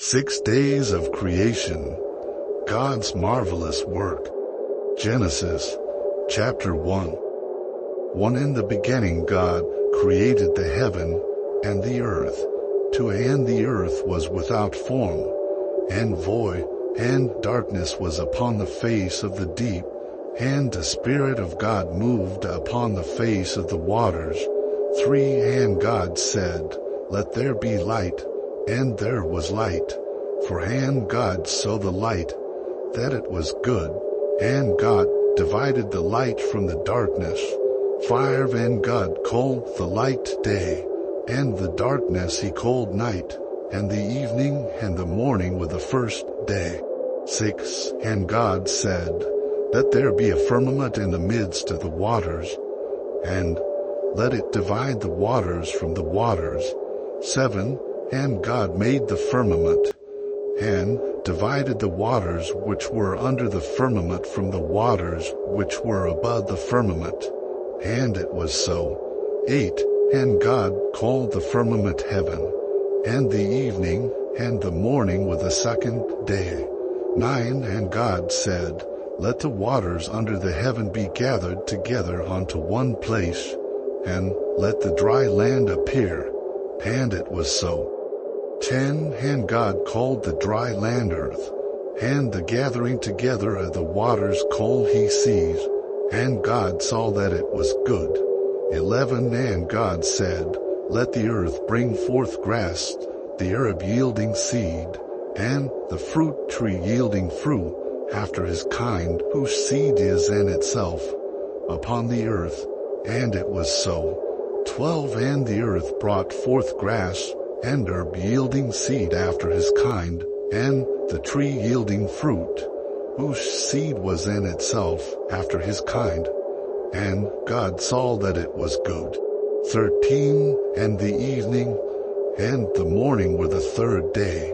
6 days of creation, God's marvelous work. Genesis, chapter 1. 1 In the beginning God created the heaven and the earth. 2 And the earth was without form and void, and darkness was upon the face of the deep, and the Spirit of God moved upon the face of the waters. 3 And God said, Let there be light, and there was light. And God saw the light, that it was good, and God divided the light from the darkness. 5 And God called the light day, and the darkness he called night, and the evening and the morning were the first day. 6 And God said, Let there be a firmament in the midst of the waters, and let it divide the waters from the waters. 7 And God made the firmament, and divided the waters which were under the firmament from the waters which were above the firmament. And it was so. 8 And God called the firmament heaven, and the evening and the morning were the second day. 9 And God said, Let the waters under the heaven be gathered together unto one place, and let the dry land appear. And it was so. 10 And God called the dry land earth, and the gathering together of the waters called he seas. And God saw that it was good. 11 And God said, Let the earth bring forth grass, the herb yielding seed, and the fruit tree yielding fruit, after his kind, whose seed is in itself, upon the earth. And it was so. 12 And the earth brought forth grass, and herb yielding seed after his kind, and the tree yielding fruit, whose seed was in itself after his kind. And God saw that it was good. 13 And the evening and the morning were the third day.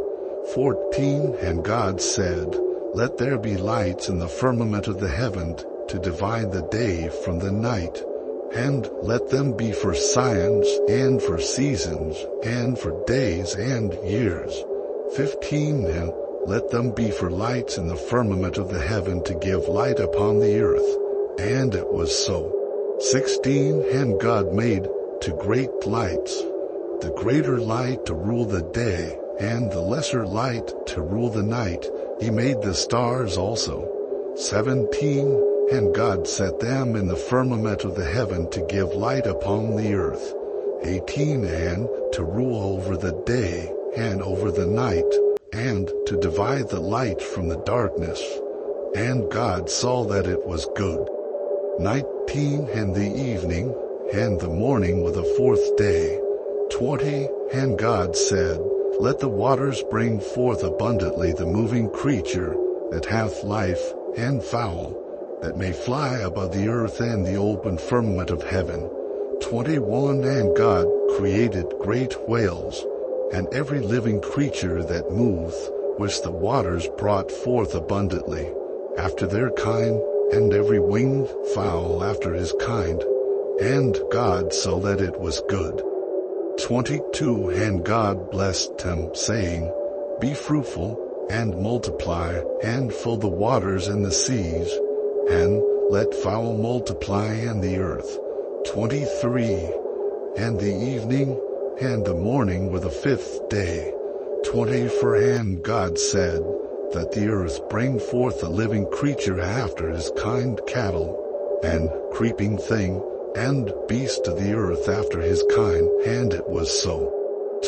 14 And God said, Let there be lights in the firmament of the heaven to divide the day from the night, and let them be for signs, and for seasons, and for days and years. 15 And let them be for lights in the firmament of the heaven to give light upon the earth. And it was so. 16 And God made 2 great lights, the greater light to rule the day, and the lesser light to rule the night. He made the stars also. 17 And God set them in the firmament of the heaven to give light upon the earth. 18 And to rule over the day and over the night, and to divide the light from the darkness. And God saw that it was good. 19 And the evening and the morning were the fourth day. 20 And God said, Let the waters bring forth abundantly the moving creature that hath life, and fowl that may fly above the earth and the open firmament of heaven. 21 And God created great whales, and every living creature that moveth, which the waters brought forth abundantly, after their kind, and every winged fowl after his kind. And God saw that it was good. 22 And God blessed them, saying, Be fruitful, and multiply, and fill the waters and the seas, and let fowl multiply in the earth. 23 And the evening and the morning were the fifth day. 24 And God said, That the earth bring forth a living creature after his kind, cattle, and creeping thing, and beast of the earth after his kind. And it was so.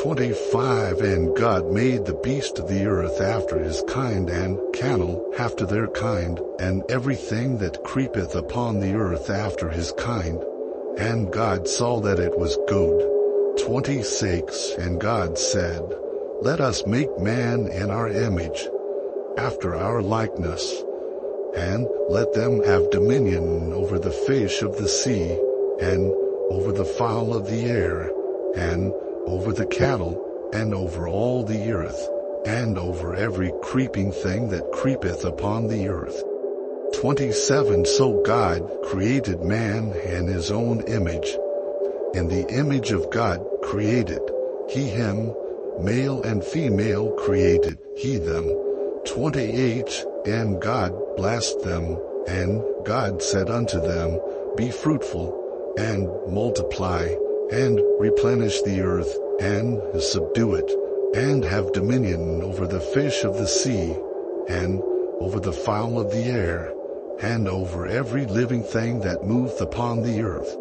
25 And God made the beast of the earth after his kind, and cattle after their kind, and everything that creepeth upon the earth after his kind. And God saw that it was good. 26 And God said, Let us make man in our image, after our likeness, and let them have dominion over the fish of the sea, and over the fowl of the air, and over the cattle, and over all the earth, and over every creeping thing that creepeth upon the earth. 27 So God created man in his own image. In the image of God created he him, male and female created he them. 28 And God blessed them, and God said unto them, Be fruitful, and multiply, and replenish the earth, and subdue it, and have dominion over the fish of the sea, and over the fowl of the air, and over every living thing that moveth upon the earth.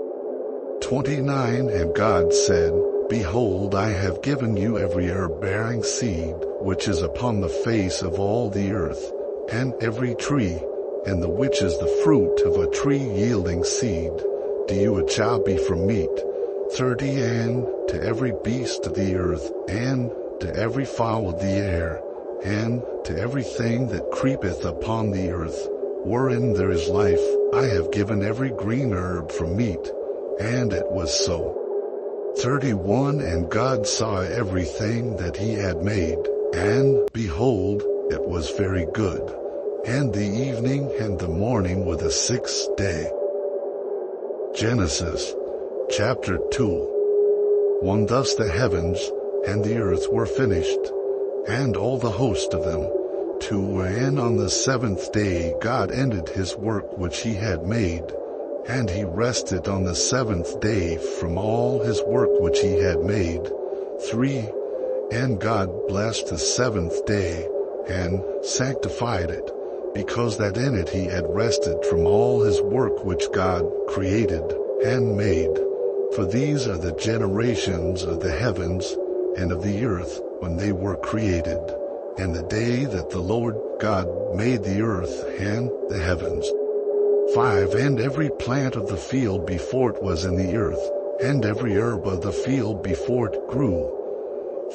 29 And God said, Behold, I have given you every herb-bearing seed, which is upon the face of all the earth, and every tree, and the which is the fruit of a tree yielding seed, to you it shall be for meat. 30 And to every beast of the earth, and to every fowl of the air, and to everything that creepeth upon the earth, wherein there is life, I have given every green herb for meat. And it was so. 31 And God saw everything that he had made, and, behold, it was very good. And the evening and the morning were the sixth day. Genesis chapter 2. 1 Thus the heavens and the earth were finished, and all the host of them. 2 And on the seventh day God ended his work which he had made, and he rested on the seventh day from all his work which he had made. 3 And God blessed the seventh day, and sanctified it, because that in it he had rested from all his work which God created and made. For these are the generations of the heavens and of the earth when they were created, and the day that the Lord God made the earth and the heavens. 5 And every plant of the field before it was in the earth, and every herb of the field before it grew.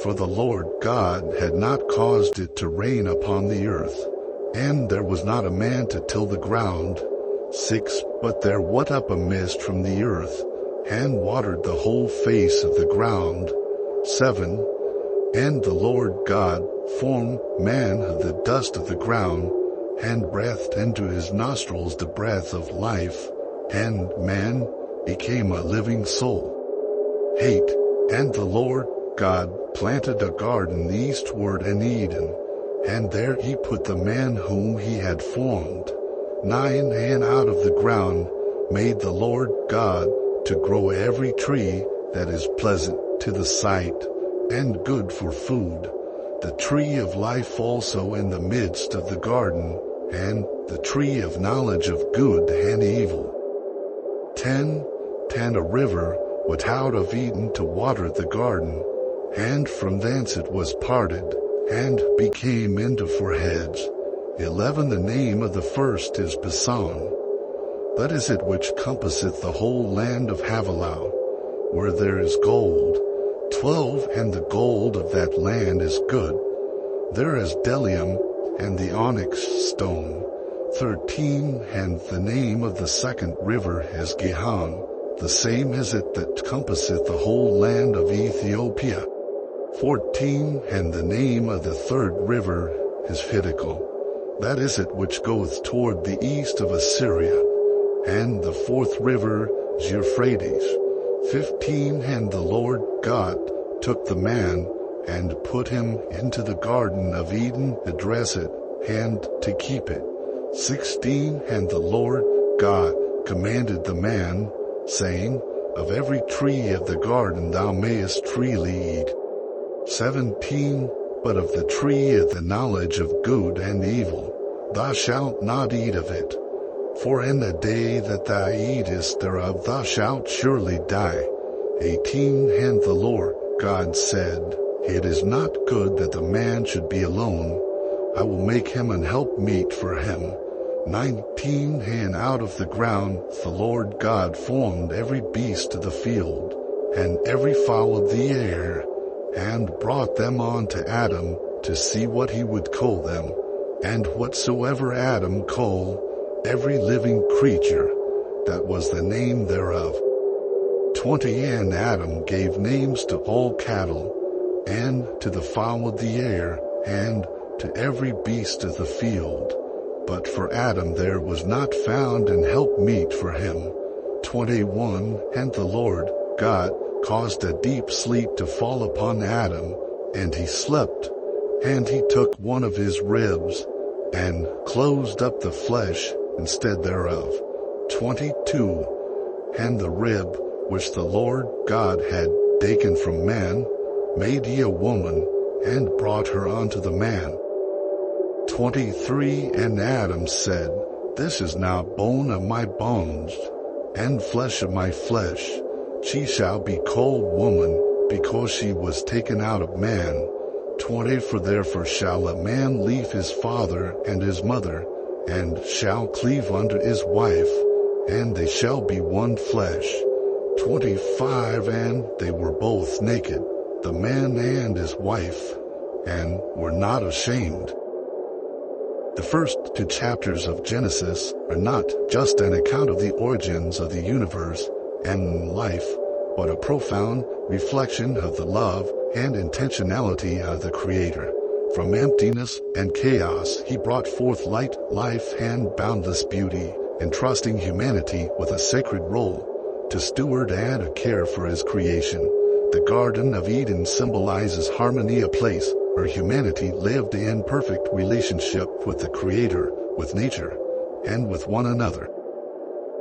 For the Lord God had not caused it to rain upon the earth, and there was not a man to till the ground. 6 But there went up a mist from the earth, and watered the whole face of the ground. 7 And the Lord God formed man of the dust of the ground, and breathed into his nostrils the breath of life, and man became a living soul. 8 And the Lord God planted a garden eastward in Eden, and there he put the man whom he had formed. 9 And out of the ground made the Lord God to grow every tree that is pleasant to the sight, and good for food, the tree of life also in the midst of the garden, and the tree of knowledge of good and evil. 10 And a river went out of Eden to water the garden, and from thence it was parted, and became into 4 heads. 11 The name of the first is Pison. That is it which compasseth the whole land of Havilah, where there is gold. 12 And the gold of that land is good. There is bdellium, and the onyx stone. 13 And the name of the second river is Gihon. The same is it that compasseth the whole land of Ethiopia. 14 And the name of the third river is Hiddekel. That is it which goeth toward the east of Assyria. And the fourth river is Euphrates. 15 And the Lord God took the man, and put him into the garden of Eden to dress it, and to keep it. 16 And the Lord God commanded the man, saying, Of every tree of the garden thou mayest freely eat. 17 But of the tree of the knowledge of good and evil thou shalt not eat of it. For in the day that thou eatest thereof thou shalt surely die. 18 And the Lord God said, It is not good that the man should be alone. I will make him an helpmeet for him. 19 And out of the ground the Lord God formed every beast of the field, and every fowl of the air, and brought them unto Adam to see what he would call them. And whatsoever Adam called every living creature, that was the name thereof. 20 And Adam gave names to all cattle, and to the fowl of the air, and to every beast of the field. But for Adam there was not found an helpmeet for him. 21 And the Lord God caused a deep sleep to fall upon Adam, And he slept, and he took one of his ribs, and closed up the flesh instead thereof. 22. And the rib, which the Lord God had taken from man, made he a woman, and brought her unto the man. 23. And Adam said, This is now bone of my bones, and flesh of my flesh. She shall be called woman, because she was taken out of man. 20. For therefore shall a man leave his father and his mother, and shall cleave unto his wife, and they shall be one flesh. 25. And they were both naked, the man and his wife, and were not ashamed. The first 2 chapters of Genesis are not just an account of the origins of the universe and life, but a profound reflection of the love and intentionality of the Creator. From emptiness and chaos, He brought forth light, life, and boundless beauty, entrusting humanity with a sacred role to steward and care for His creation. The Garden of Eden symbolizes harmony, a place where humanity lived in perfect relationship with the Creator, with nature, and with one another.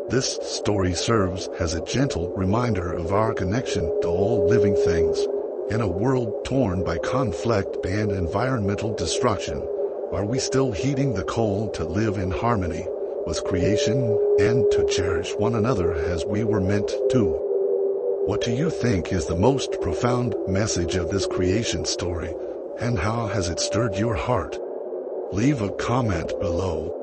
This story serves as a gentle reminder of our connection to all living things. In a world torn by conflict and environmental destruction, are we still heeding the call to live in harmony with creation and to cherish one another as we were meant to? What do you think is the most profound message of this creation story, and how has it stirred your heart? Leave a comment below.